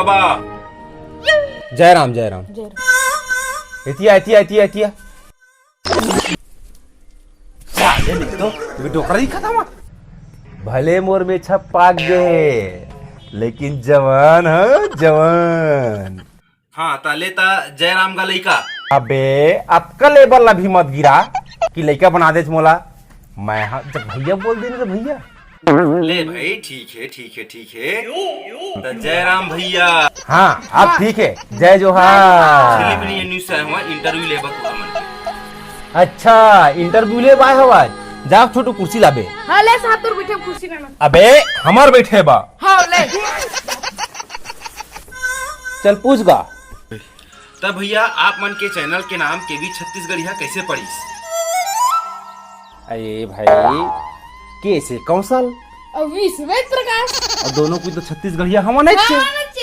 बा। जय राम जय राम। एतिया एतिया एतिया एतिया तो डोकरा दिखा था भले मोर में छप पाक गए लेकिन जवान है जवान। हाँ ताले ता जयराम का लड़का। अबे आपका लेबर ला भी मत गिरा कि लड़का बना दे मोला। मैं हाँ जब भैया बोल देने तो भैया ले भाई ठीक है ठीक है ठीक है तो जयराम भैया। हाँ अब ठीक है जय जोहार। न्यूज हुआ इंटरव्यू ले बा। अच्छा इंटरव्यू ले बाय हवा जा छोटू कुर्सी लाबे। हाँ ले साथ और बैठे कुर्सी में। अबे हमार बैठे बा। हाँ ले चल पूछ गा। तब भैया आप मन के चैनल के नाम के भी छत्तीसगढ़िया कैसे पढ़ीस? अरे भाई कैसे कौशल अभी सुवेद प्रकाश और दोनों की तो छत्तीसगढ़िया हम नहीं छे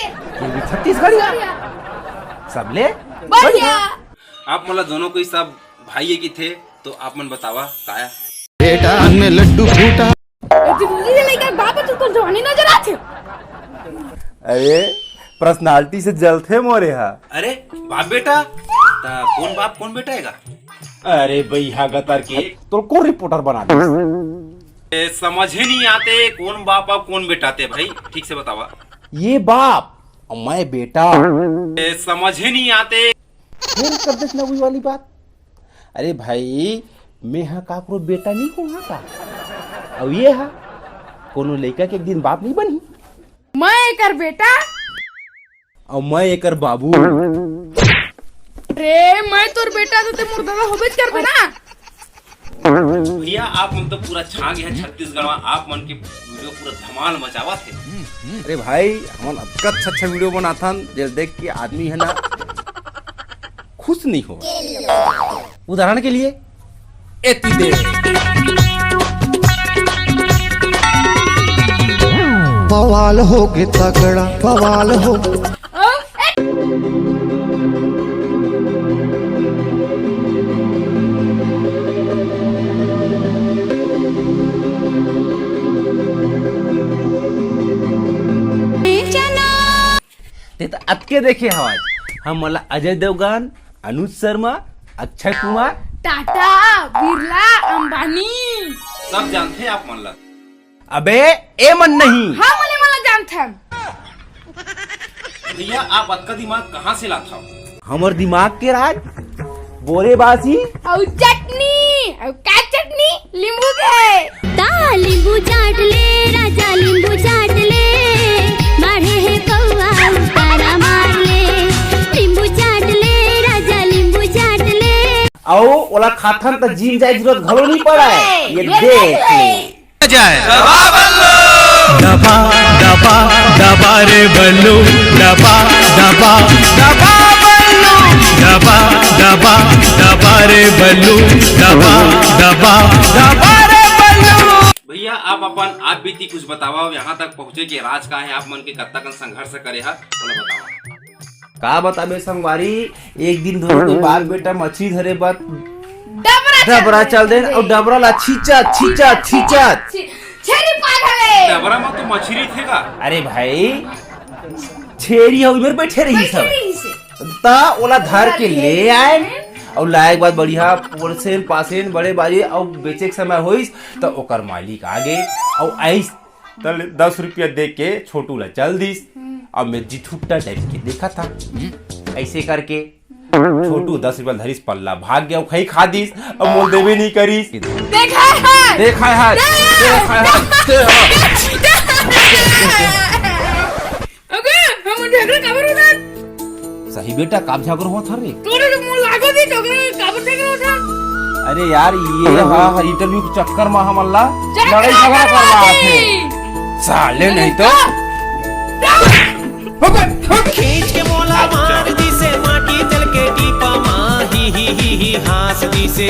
ये भी छत्तीसगढ़िया सब ले बढ़िया। आप मतलब दोनों कोई सब भाई की थे तो आप मन बतावा काया बेटा में लड्डू फूटा मुझे लेकर बाप तुमको जवानी नजर आते। अरे पर्सनालिटी से जलते मोरे हा। अरे बाप बेटा ता कौन बाप कौन बेटा हैगा? अरे भैया गतर के तो कौन रिपोर्टर बना दे समझ ही नहीं आते कौन बाप और कौन बेटा थे भाई ठीक से बतावा। ये बाप और मैं बेटा समझ ही नहीं आते फिर कर दे ना वही वाली बात। अरे भाई मैं हा काकरो बेटा नहीं हूँ का और ये हा कोनो लड़का के एक दिन बाप नहीं बनी। मैं कर बेटा और मैं एकर बाबू। रे मैं तोर बेटा तो ते मुर्दा होबे कर ना। भैया आप मन तो पूरा छा गया छत्तीसगढ़ में। आप मन के वीडियो पूरा धमाल मचावा थे। अरे भाई हम अच्छा वीडियो बनाता जल देख के आदमी है ना खुश नहीं हो। उदाहरण के लिए एती दे बवाल हो गए तगड़ा बवाल हो। ते तो अतके देखे हवाज हम मला अजय देवगन अनुज शर्मा अक्षय कुमार टाटा बिरला अंबानी सब जानते हैं आप मन ला। अबे ए मन नहीं। हाँ मले मला जानते हैं। भैया आप आपका दिमाग कहाँ से लाता हो? हमर दिमाग के राज बोरे बासी और चटनी और क्या चटनी नींबू के ता नींबू चाट ले राजा नींबू चाट ले मारे है कौवा तारा मार ले नींबू चाट ले राजा नींबू चाट ले आओ ओला खाथन त जीन जाए जरूरत घलो नहीं पड़ा है ये देख ले जाए दबा दबा दबा रे बल्लू दबा दबा दबा बल्लू दबा दबा दबा रे बल्लू दबा दबा दबा रे बल्लू। भैया आप अपन आप बीती कुछ बतावा यहाँ तक पहुँचे के राज का है आप मन के कत्ता कन संघर्ष करे है बतावा। का बताबे संगवारी एक दिन दोनों के बाप बेटा मछली धरे बात डबरा चल दे और डबरा ला छीचा छीचा छीचा छेरी पागल है। डबरा में तो मछली थे का? अरे भाई छेरी है उधर बैठे रही सब ता ओला धर के ले आए और लायक बात बढ़िया पोरसेन पासेन बड़े बाजी और बेचे के समय होइस तो ओकर मालिक आ गए और आइस तल 10 रुपया दे के छोटू ला चल दिस और मैं जिठुट्टा टाइप के देखा था ऐसे करके छोटू 10 रुपया धरिस पल्ला भाग गया खाई खा दिस अब मोल देवे नहीं करीस। देखा है देखा है अगे हम ढेकरा कबर उधर सही बेटा काब झागर हो था रे तोरे मुंह लागो दी ढेकरा कबर ढेकरा उधर। अरे यार ये हाँ इंटरव्यू के चक्कर में हम अल्लाह लड़ाई झगड़ा कर रहा थे साले नहीं तो खींच के मोला मार दी से माटी तल के दीपा माही ही हास दी से